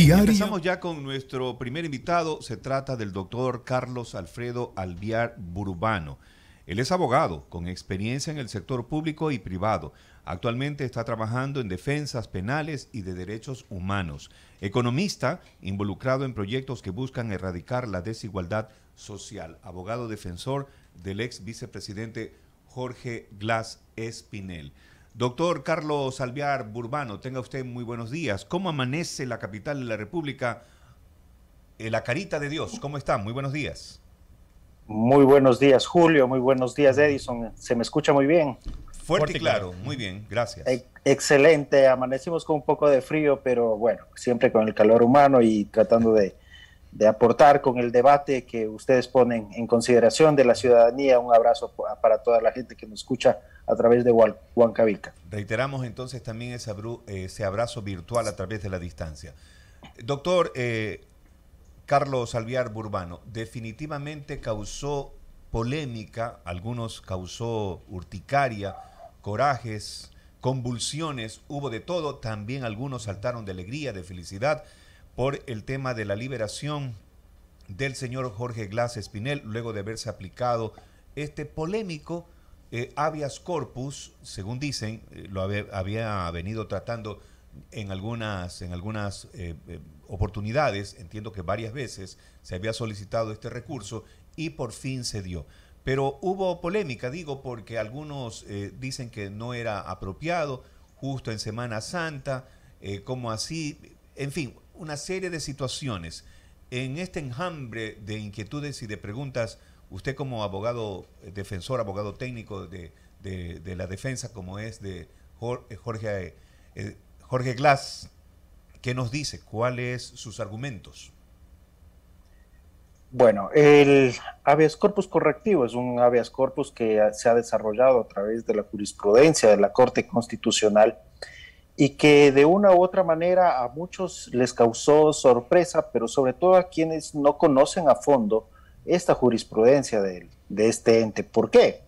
Diario. Empezamos ya con nuestro primer invitado. Se trata del doctor Carlos Alfredo Alviar Burbano. Él es abogado con experiencia en el sector público y privado. Actualmente está trabajando en defensas penales y de derechos humanos. Economista involucrado en proyectos que buscan erradicar la desigualdad social. Abogado defensor del ex vicepresidente Jorge Glas Espinel. Doctor Carlos Alviar Burbano, tenga usted muy buenos días. ¿Cómo amanece la capital de la República? La carita de Dios, ¿cómo está? Muy buenos días. Muy buenos días, Julio. Muy buenos días, Edison. ¿Se me escucha muy bien? Fuerte y claro. Muy bien, gracias. Excelente. Amanecimos con un poco de frío, pero bueno, siempre con el calor humano y tratando de aportar con el debate que ustedes ponen en consideración de la ciudadanía. Un abrazo para toda la gente que nos escucha a través de Huancavilca. Reiteramos entonces también ese abrazo virtual a través de la distancia. Doctor Carlos Alviar Burbano, definitivamente causó polémica, algunos causó urticaria, corajes, convulsiones, hubo de todo, también algunos saltaron de alegría, de felicidad, por el tema de la liberación del señor Jorge Glas Espinel, luego de haberse aplicado este polémico habeas corpus, según dicen, lo había venido tratando en algunas oportunidades, entiendo que varias veces se había solicitado este recurso y por fin se dio. Pero hubo polémica, digo, porque algunos dicen que no era apropiado, justo en Semana Santa, como así, en fin, una serie de situaciones. En este enjambre de inquietudes y de preguntas, usted como abogado defensor, abogado técnico de la defensa, como es de Jorge Glas, ¿qué nos dice? ¿Cuáles sus argumentos? Bueno, el habeas corpus correctivo es un habeas corpus que se ha desarrollado a través de la jurisprudencia de la Corte Constitucional y que de una u otra manera a muchos les causó sorpresa, pero sobre todo a quienes no conocen a fondo esta jurisprudencia de este ente. ¿Por qué?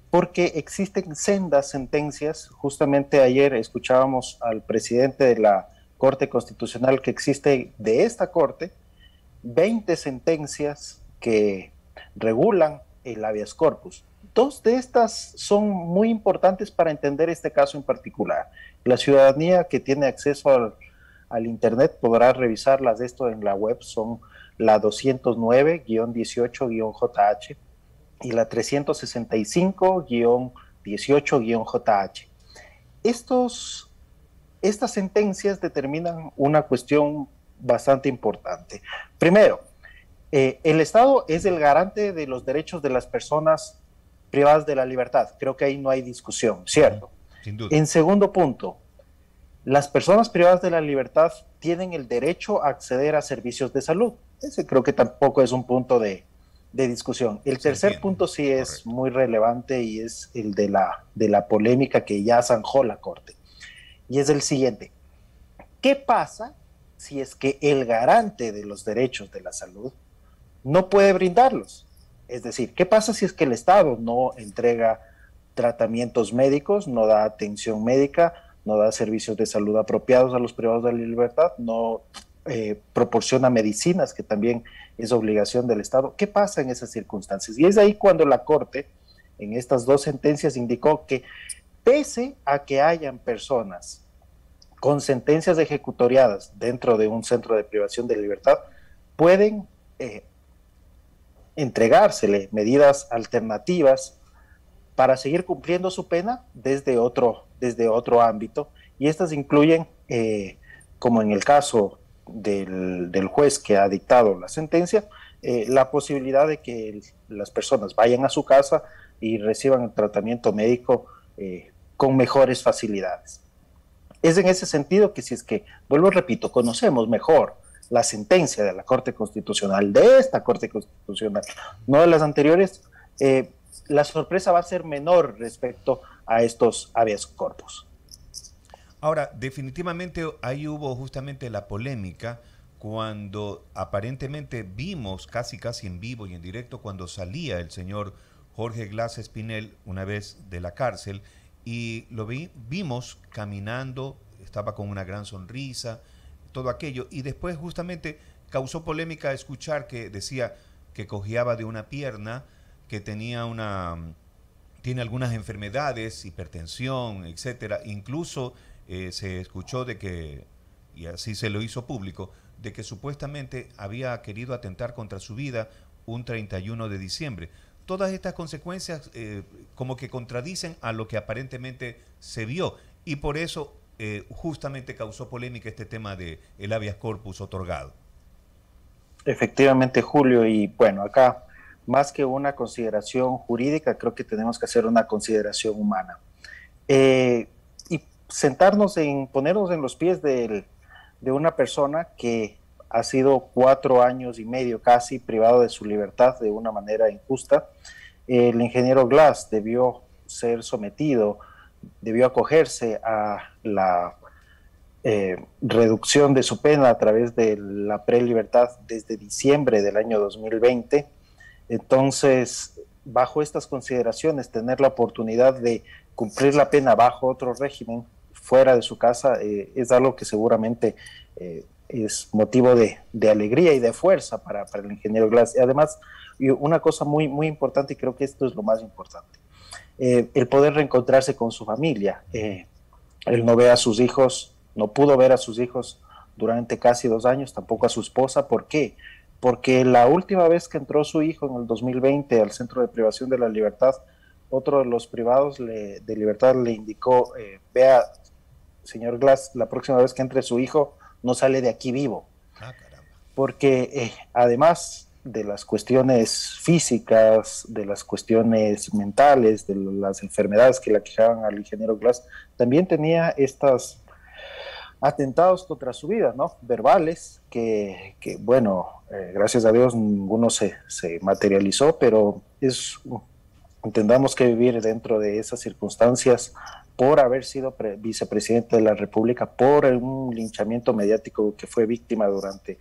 Porque existen sendas sentencias. Justamente ayer escuchábamos al presidente de la Corte Constitucional que existe de esta Corte 20 sentencias que regulan el habeas corpus. Dos de estas son muy importantes para entender este caso en particular. La ciudadanía que tiene acceso al Internet podrá revisarlas de esto en la web. Son la 209-18-JH y la 365-18-JH. Estas sentencias determinan una cuestión bastante importante. Primero, el Estado es el garante de los derechos de las personas privadas de la libertad. Creo que ahí no hay discusión, ¿cierto? Sin duda. En segundo punto, las personas privadas de la libertad tienen el derecho a acceder a servicios de salud. Ese creo que tampoco es un punto de discusión. El tercer punto sí es muy relevante y es el de la polémica que ya zanjó la Corte. Y es el siguiente. ¿Qué pasa si es que el garante de los derechos de la salud no puede brindarlos? Es decir, ¿qué pasa si es que el Estado no entrega tratamientos médicos, no da atención médica, no da servicios de salud apropiados a los privados de la libertad, no proporciona medicinas, que también es obligación del Estado? ¿Qué pasa en esas circunstancias? Y es ahí cuando la Corte, en estas dos sentencias, indicó que pese a que hayan personas con sentencias ejecutoriadas dentro de un centro de privación de libertad, pueden entregársele medidas alternativas para seguir cumpliendo su pena desde otro ámbito, y estas incluyen, como en el caso del juez que ha dictado la sentencia, la posibilidad de que las personas vayan a su casa y reciban el tratamiento médico con mejores facilidades. Es en ese sentido que, si es que, vuelvo, repito, conocemos mejor la sentencia de la Corte Constitucional, de esta Corte Constitucional, no de las anteriores, la sorpresa va a ser menor respecto a estos habeas corpus. Ahora, definitivamente ahí hubo justamente la polémica cuando aparentemente vimos casi en vivo y en directo cuando salía el señor Jorge Glas Espinel una vez de la cárcel, y vimos caminando, estaba con una gran sonrisa, todo aquello. Y después justamente causó polémica escuchar que decía que cojeaba de una pierna, que tiene algunas enfermedades, hipertensión, etcétera. Incluso se escuchó de que, y así se lo hizo público, de que supuestamente había querido atentar contra su vida un 31 de diciembre. Todas estas consecuencias como que contradicen a lo que aparentemente se vio, y por eso justamente causó polémica este tema de el habeas corpus otorgado. Efectivamente, Julio, y bueno, acá más que una consideración jurídica, creo que tenemos que hacer una consideración humana. Y ponernos en los pies de una persona que ha sido 4 años y medio casi privado de su libertad de una manera injusta. El ingeniero Glass debió ser sometido, debió acogerse a la reducción de su pena a través de la prelibertad desde diciembre del año 2020. Entonces, bajo estas consideraciones, tener la oportunidad de cumplir la pena bajo otro régimen fuera de su casa es algo que seguramente es motivo de alegría y de fuerza para el ingeniero Glass. Y además, una cosa muy, muy importante, y creo que esto es lo más importante, el poder reencontrarse con su familia. Él no ve a sus hijos, no pudo ver a sus hijos durante casi 2 años, tampoco a su esposa. ¿Por qué? Porque la última vez que entró su hijo en el 2020 al centro de privación de la libertad, otro de los privados de libertad le indicó, vea, señor Glass, la próxima vez que entre su hijo, no sale de aquí vivo. Ah, caramba. Porque además de las cuestiones físicas, de las cuestiones mentales, de las enfermedades que le aquejaban al ingeniero Glass, también tenía estos atentados contra su vida, ¿no? Verbales, que bueno, gracias a Dios ninguno se materializó, pero entendamos que vivir dentro de esas circunstancias por haber sido vicepresidente de la República, por un linchamiento mediático que fue víctima durante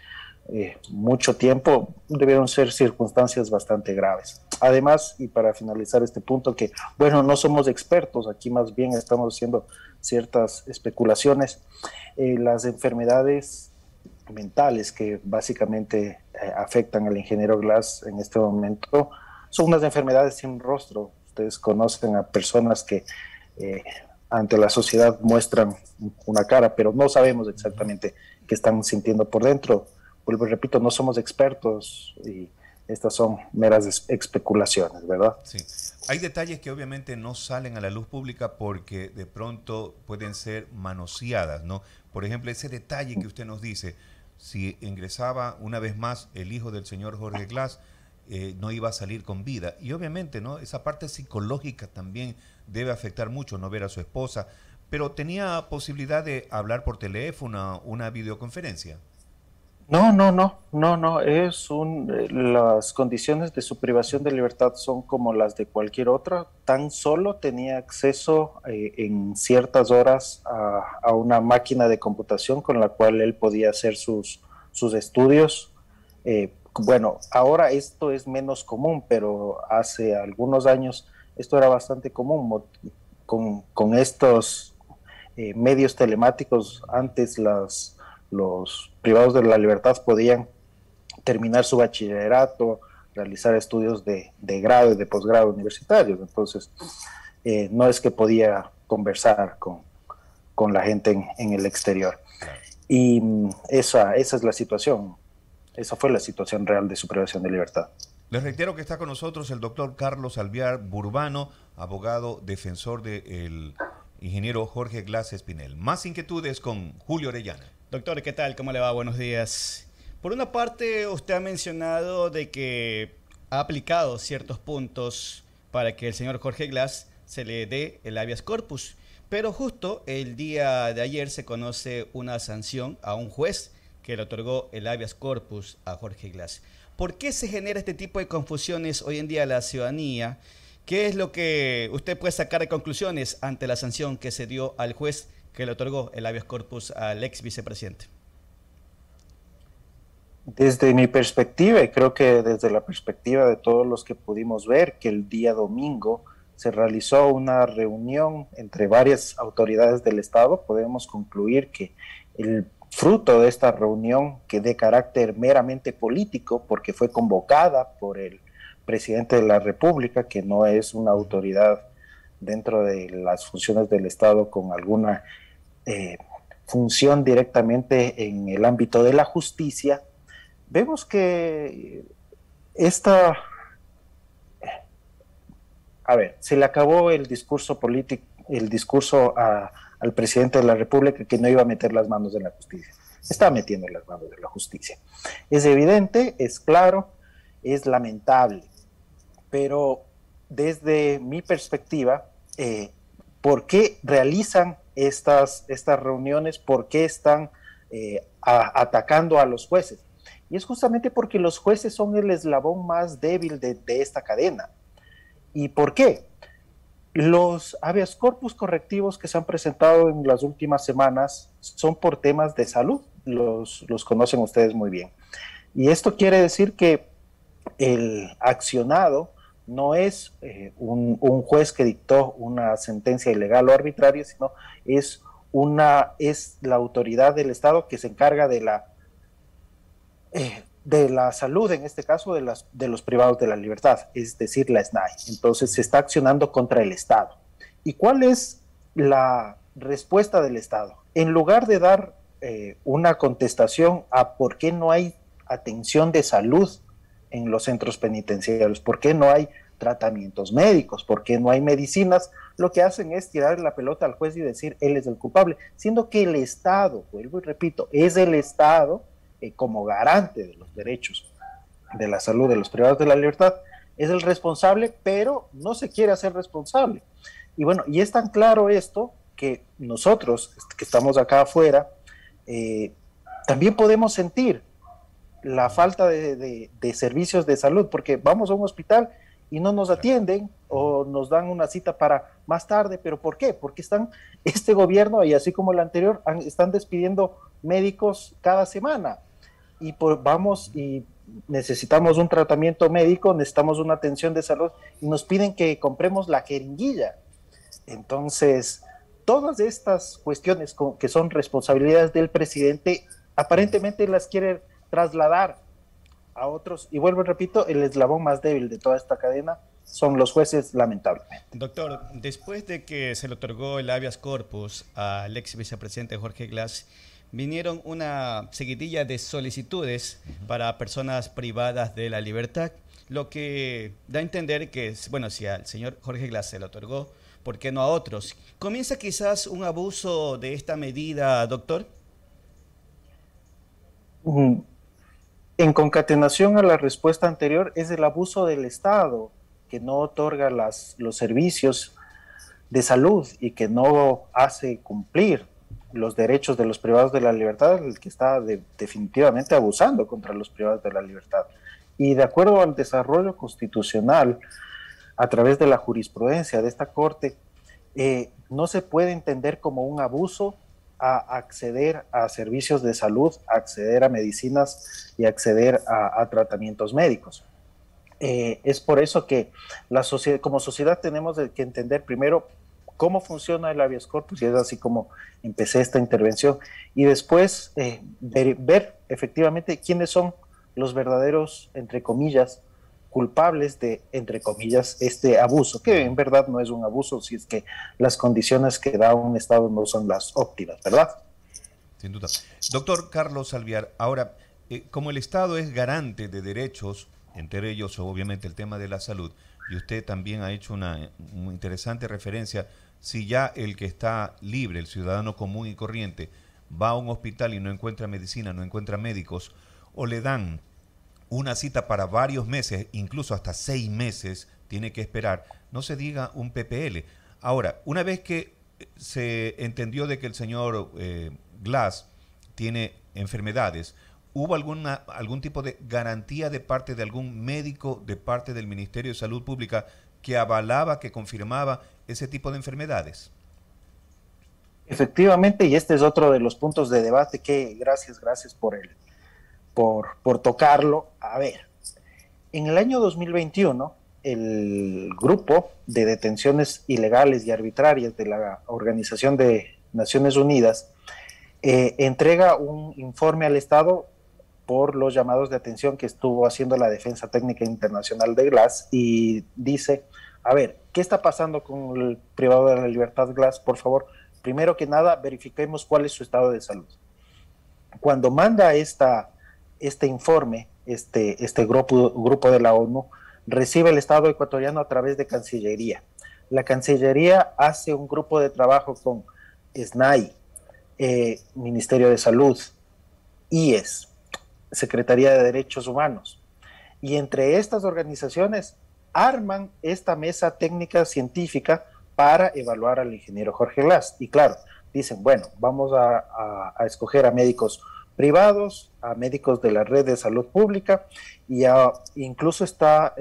mucho tiempo, debieron ser circunstancias bastante graves. Además, y para finalizar este punto, que bueno, no somos expertos, aquí más bien estamos haciendo ciertas especulaciones, las enfermedades mentales que básicamente afectan al ingeniero Glass en este momento son unas enfermedades sin rostro. Ustedes conocen a personas que ante la sociedad muestran una cara, pero no sabemos exactamente qué están sintiendo por dentro. Vuelvo y repito, no somos expertos y estas son meras especulaciones, ¿verdad? Sí. Hay detalles que obviamente no salen a la luz pública porque de pronto pueden ser manoseadas, ¿no? Por ejemplo, ese detalle que usted nos dice, si ingresaba una vez más el hijo del señor Jorge Glass, no iba a salir con vida. Y obviamente, ¿no? Esa parte psicológica también debe afectar mucho, no ver a su esposa. Pero ¿tenía posibilidad de hablar por teléfono, una videoconferencia? No. Las condiciones de su privación de libertad son como las de cualquier otra. Tan solo tenía acceso en ciertas horas a una máquina de computación con la cual él podía hacer sus estudios. Bueno, ahora esto es menos común, pero hace algunos años esto era bastante común. Con estos medios telemáticos, antes los privados de la libertad podían terminar su bachillerato, realizar estudios de grado y de posgrado universitarios. Entonces, no es que podía conversar con la gente en el exterior. Y esa es la situación. Esa fue la situación real de su privación de libertad. Les reitero que está con nosotros el doctor Carlos Alvear Burbano, abogado defensor del ingeniero Jorge Glass Espinel. Más inquietudes con Julio Orellana. Doctor, ¿qué tal? ¿Cómo le va? Buenos días. Por una parte, usted ha mencionado de que ha aplicado ciertos puntos para que el señor Jorge Glass se le dé el habeas corpus, pero justo el día de ayer se conoce una sanción a un juez que le otorgó el habeas corpus a Jorge Glass. ¿Por qué se genera este tipo de confusiones hoy en día a la ciudadanía? ¿Qué es lo que usted puede sacar de conclusiones ante la sanción que se dio al juez que le otorgó el habeas corpus al ex vicepresidente? Desde mi perspectiva, y creo que desde la perspectiva de todos los que pudimos ver, que el día domingo se realizó una reunión entre varias autoridades del Estado, podemos concluir que el fruto de esta reunión que de carácter meramente político, porque fue convocada por el presidente de la República, que no es una autoridad dentro de las funciones del Estado con alguna función directamente en el ámbito de la justicia, vemos que se le acabó el discurso político, al presidente de la República, que no iba a meter las manos en la justicia. Está metiendo las manos en la justicia. Es evidente, es claro, es lamentable, pero desde mi perspectiva, ¿por qué realizan estas reuniones? ¿Por qué están atacando a los jueces? Y es justamente porque los jueces son el eslabón más débil de esta cadena. ¿Y por qué? Los habeas corpus correctivos que se han presentado en las últimas semanas son por temas de salud, los conocen ustedes muy bien. Y esto quiere decir que el accionado no es un juez que dictó una sentencia ilegal o arbitraria, sino es la autoridad del Estado que se encarga de la salud, en este caso de los privados de la libertad, es decir, la SNAI. Entonces se está accionando contra el Estado. ¿Y cuál es la respuesta del Estado? En lugar de dar una contestación a por qué no hay atención de salud en los centros penitenciarios, por qué no hay tratamientos médicos, por qué no hay medicinas, lo que hacen es tirar la pelota al juez y decir él es el culpable, siendo que el Estado, vuelvo y repito, es el Estado como garante de los derechos de la salud de los privados de la libertad, es el responsable, pero no se quiere hacer responsable. Y bueno, y es tan claro esto que nosotros que estamos acá afuera, también podemos sentir la falta de servicios de salud, porque vamos a un hospital y no nos atienden o nos dan una cita para más tarde. ¿Pero por qué? Porque este gobierno, y así como el anterior, están despidiendo médicos cada semana. Y vamos y necesitamos un tratamiento médico, necesitamos una atención de salud y nos piden que compremos la jeringuilla. Entonces, todas estas cuestiones que son responsabilidades del presidente, aparentemente las quiere trasladar a otros. Y vuelvo y repito, el eslabón más débil de toda esta cadena son los jueces, lamentablemente. Doctor, después de que se le otorgó el habeas corpus al ex vicepresidente Jorge Glass, vinieron una seguidilla de solicitudes para personas privadas de la libertad, lo que da a entender que, bueno, si al señor Jorge Glass se le otorgó, ¿por qué no a otros? ¿Comienza quizás un abuso de esta medida, doctor? En concatenación a la respuesta anterior, es el abuso del Estado que no otorga los servicios de salud y que no hace cumplir los derechos de los privados de la libertad, el que está definitivamente abusando contra los privados de la libertad. Y de acuerdo al desarrollo constitucional, a través de la jurisprudencia de esta Corte, no se puede entender como un abuso a acceder a servicios de salud, a acceder a medicinas y acceder a tratamientos médicos. Es por eso que como sociedad tenemos que entender primero cómo funciona el habeas corpus, y es así como empecé esta intervención, y después ver efectivamente quiénes son los verdaderos, entre comillas, culpables de, entre comillas, este abuso, que en verdad no es un abuso si es que las condiciones que da un Estado no son las óptimas, ¿verdad? Sin duda. Doctor Carlos Alvear, ahora, como el Estado es garante de derechos, entre ellos obviamente el tema de la salud, y usted también ha hecho una muy interesante referencia, si ya el que está libre, el ciudadano común y corriente, va a un hospital y no encuentra medicina, no encuentra médicos, o le dan una cita para varios meses, incluso hasta 6 meses, tiene que esperar, no se diga un PPL. Ahora, una vez que se entendió de que el señor Glass tiene enfermedades, ¿hubo algún tipo de garantía de parte de algún médico, de parte del Ministerio de Salud Pública, que avalaba, que confirmaba ese tipo de enfermedades? Efectivamente, y este es otro de los puntos de debate que gracias por tocarlo. A ver, en el año 2021, el grupo de detenciones ilegales y arbitrarias de la Organización de Naciones Unidas entrega un informe al Estado por los llamados de atención que estuvo haciendo la Defensa Técnica Internacional de Glass y dice, a ver, ¿qué está pasando con el privado de la libertad Glass? Por favor, primero que nada, verifiquemos cuál es su estado de salud. Cuando manda este informe, este grupo de la ONU, recibe el Estado ecuatoriano a través de Cancillería. La Cancillería hace un grupo de trabajo con SNAI, Ministerio de Salud, IES, Secretaría de Derechos Humanos. Y entre estas organizaciones arman esta mesa técnica científica para evaluar al ingeniero Jorge Glass. Y claro, dicen, bueno, vamos a escoger a médicos privados, a médicos de la red de salud pública, y incluso está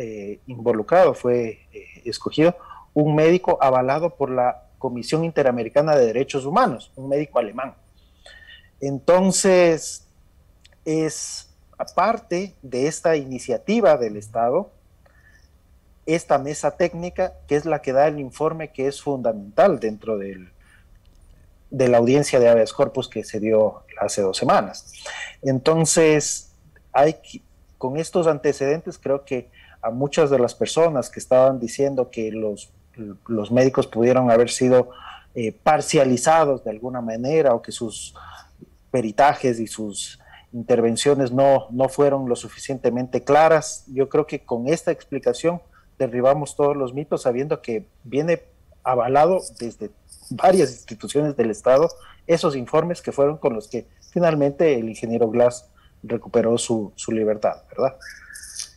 involucrado, fue escogido un médico avalado por la Comisión Interamericana de Derechos Humanos, un médico alemán. Entonces, es aparte de esta iniciativa del Estado, esta mesa técnica, que es la que da el informe que es fundamental dentro de la audiencia de habeas corpus que se dio hace 2 semanas. Entonces, con estos antecedentes, creo que a muchas de las personas que estaban diciendo que los médicos pudieron haber sido parcializados de alguna manera o que sus peritajes y sus intervenciones no fueron lo suficientemente claras, yo creo que con esta explicación derribamos todos los mitos, sabiendo que viene avalado desde varias instituciones del Estado esos informes que fueron con los que finalmente el ingeniero Glass recuperó su libertad, ¿verdad?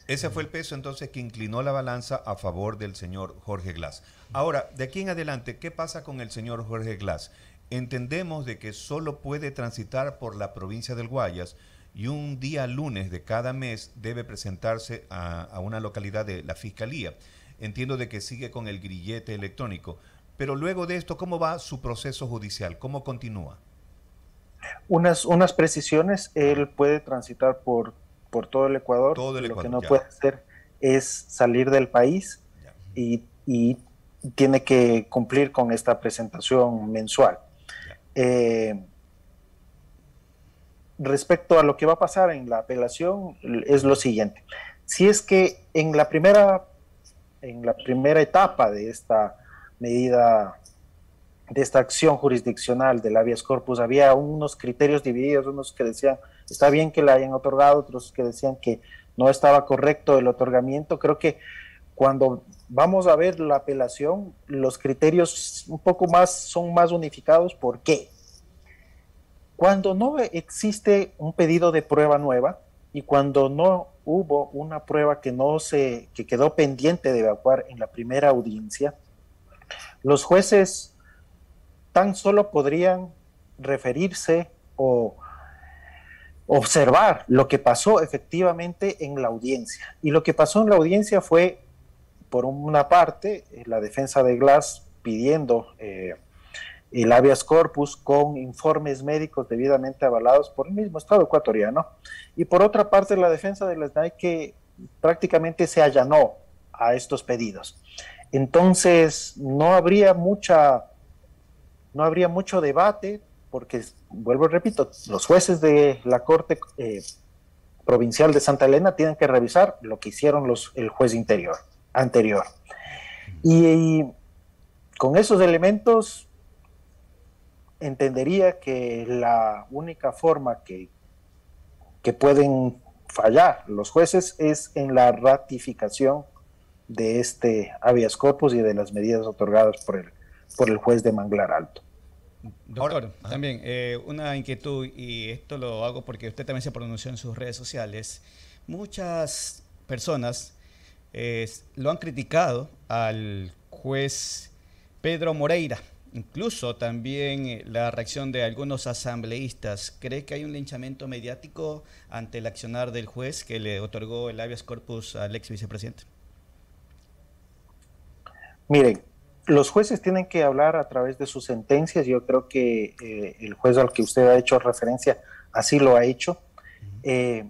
Ese fue el peso entonces que inclinó la balanza a favor del señor Jorge Glass. Ahora, de aquí en adelante, ¿qué pasa con el señor Jorge Glass? Entendemos de que solo puede transitar por la provincia del Guayas y un día lunes de cada mes debe presentarse a una localidad de la Fiscalía. Entiendo de que sigue con el grillete electrónico, pero luego de esto, ¿cómo va su proceso judicial? ¿Cómo continúa? Unas precisiones, él puede transitar por todo el Ecuador. Todo el Lo Ecuador, que no ya puede hacer es salir del país y tiene que cumplir con esta presentación mensual. Respecto a lo que va a pasar en la apelación, es lo siguiente. Si es que en la primera etapa de esta medida, de esta acción jurisdiccional del habeas corpus, había unos criterios divididos, unos que decían está bien que la hayan otorgado, otros que decían que no estaba correcto el otorgamiento. Creo que cuando vamos a ver la apelación, los criterios son más unificados. ¿Por qué? Cuando no existe un pedido de prueba nueva y cuando no hubo una prueba que quedó pendiente de evacuar en la primera audiencia, los jueces tan solo podrían referirse o observar lo que pasó efectivamente en la audiencia. Y lo que pasó en la audiencia fue, por una parte, la defensa de Glass pidiendo el habeas corpus con informes médicos debidamente avalados por el mismo Estado ecuatoriano, y por otra parte la defensa de la SNAI, que prácticamente se allanó a estos pedidos. Entonces no habría mucho debate, porque, vuelvo y repito, los jueces de la Corte Provincial de Santa Elena tienen que revisar lo que hicieron el juez anterior. Y con esos elementos entendería que la única forma que pueden fallar los jueces es en la ratificación de este habeas corpus y de las medidas otorgadas por el juez de Manglar Alto. Doctor, también una inquietud, y esto lo hago porque usted también se pronunció en sus redes sociales. Muchas personas lo han criticado al juez Pedro Moreira, incluso también la reacción de algunos asambleístas. ¿Cree que hay un linchamiento mediático ante el accionar del juez que le otorgó el habeas corpus al ex vicepresidente? Miren, los jueces tienen que hablar a través de sus sentencias. Yo creo que el juez al que usted ha hecho referencia así lo ha hecho.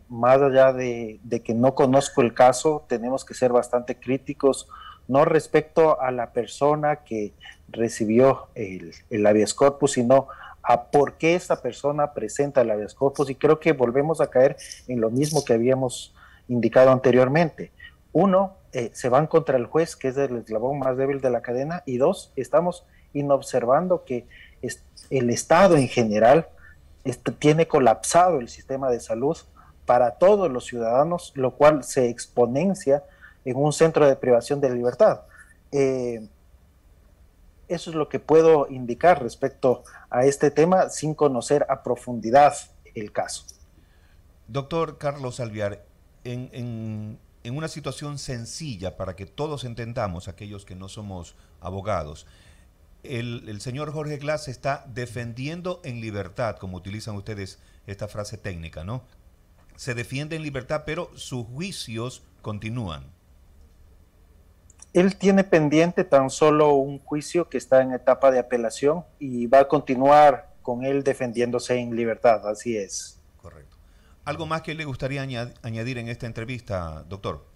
Más allá de que no conozco el caso, tenemos que ser bastante críticos, no respecto a la persona que recibió el habeas corpus, sino a por qué esta persona presenta el habeas corpus, y creo que volvemos a caer en lo mismo que habíamos indicado anteriormente. Uno, se van contra el juez, que es el eslabón más débil de la cadena, y dos, estamos inobservando que el Estado en general tiene colapsado el sistema de salud para todos los ciudadanos, lo cual se exponencia en un centro de privación de libertad. Eso es lo que puedo indicar respecto a este tema sin conocer a profundidad el caso. Doctor Carlos Alvear, en una situación sencilla para que todos entendamos, aquellos que no somos abogados, el señor Jorge Glass está defendiendo en libertad, como utilizan ustedes esta frase técnica, ¿no? Se defiende en libertad, pero sus juicios continúan. Él tiene pendiente tan solo un juicio que está en etapa de apelación y va a continuar con él defendiéndose en libertad, así es. Correcto. ¿Algo más que le gustaría añadir en esta entrevista, doctor?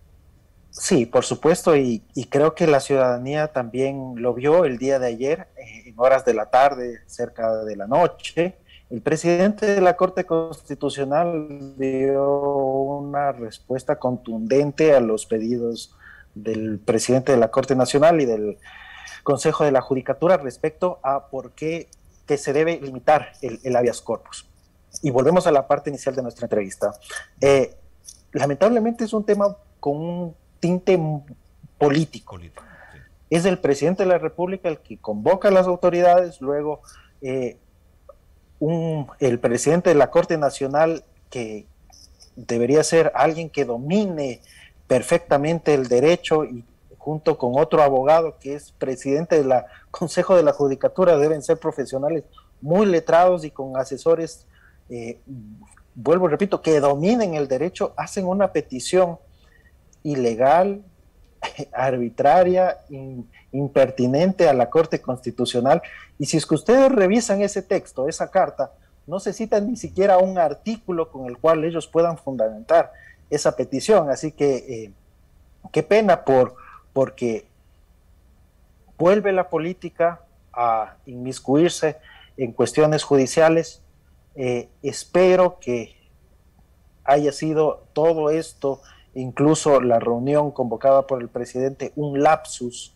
Sí, por supuesto, y creo que la ciudadanía también lo vio el día de ayer, en horas de la tarde, cerca de la noche. El presidente de la Corte Constitucional dio una respuesta contundente a los pedidos del presidente de la Corte Nacional y del Consejo de la Judicatura respecto a por qué que se debe limitar el habeas corpus. Y volvemos a la parte inicial de nuestra entrevista. Lamentablemente es un tema con un tinte político. Sí. Es el presidente de la República el que convoca a las autoridades, luego el presidente de la Corte Nacional, que debería ser alguien que domine perfectamente el derecho, y junto con otro abogado que es presidente del Consejo de la Judicatura, deben ser profesionales muy letrados y con asesores, vuelvo, repito, que dominen el derecho, hacen una petición ilegal, arbitraria, impertinente a la Corte Constitucional. Y si es que ustedes revisan ese texto, esa carta, no se cita ni siquiera un artículo con el cual ellos puedan fundamentar esa petición. Así que qué pena porque vuelve la política a inmiscuirse en cuestiones judiciales. Espero que haya sido todo esto, incluso la reunión convocada por el presidente, un lapsus,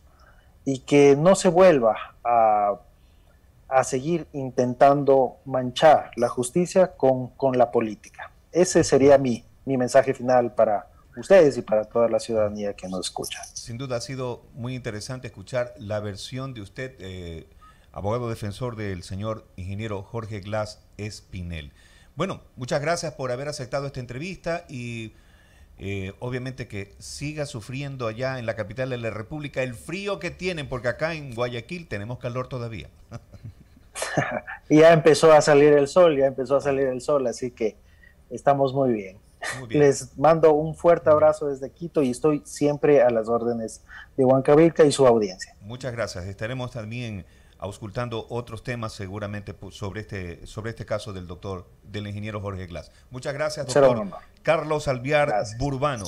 y que no se vuelva a seguir intentando manchar la justicia con la política. Ese sería mi mensaje final para ustedes y para toda la ciudadanía que nos escucha. Sin duda ha sido muy interesante escuchar la versión de usted, abogado defensor del señor ingeniero Jorge Glass Espinel. Bueno, muchas gracias por haber aceptado esta entrevista y obviamente que siga sufriendo allá en la capital de la República el frío que tienen, porque acá en Guayaquil tenemos calor todavía. Ya empezó a salir el sol, así que estamos muy bien. Muy bien. Les mando un fuerte abrazo desde Quito y estoy siempre a las órdenes de Huancavilca y su audiencia. Muchas gracias. Estaremos también auscultando otros temas seguramente sobre este caso del ingeniero Jorge Glass. Muchas gracias, doctor Carlos Alvear Burbano.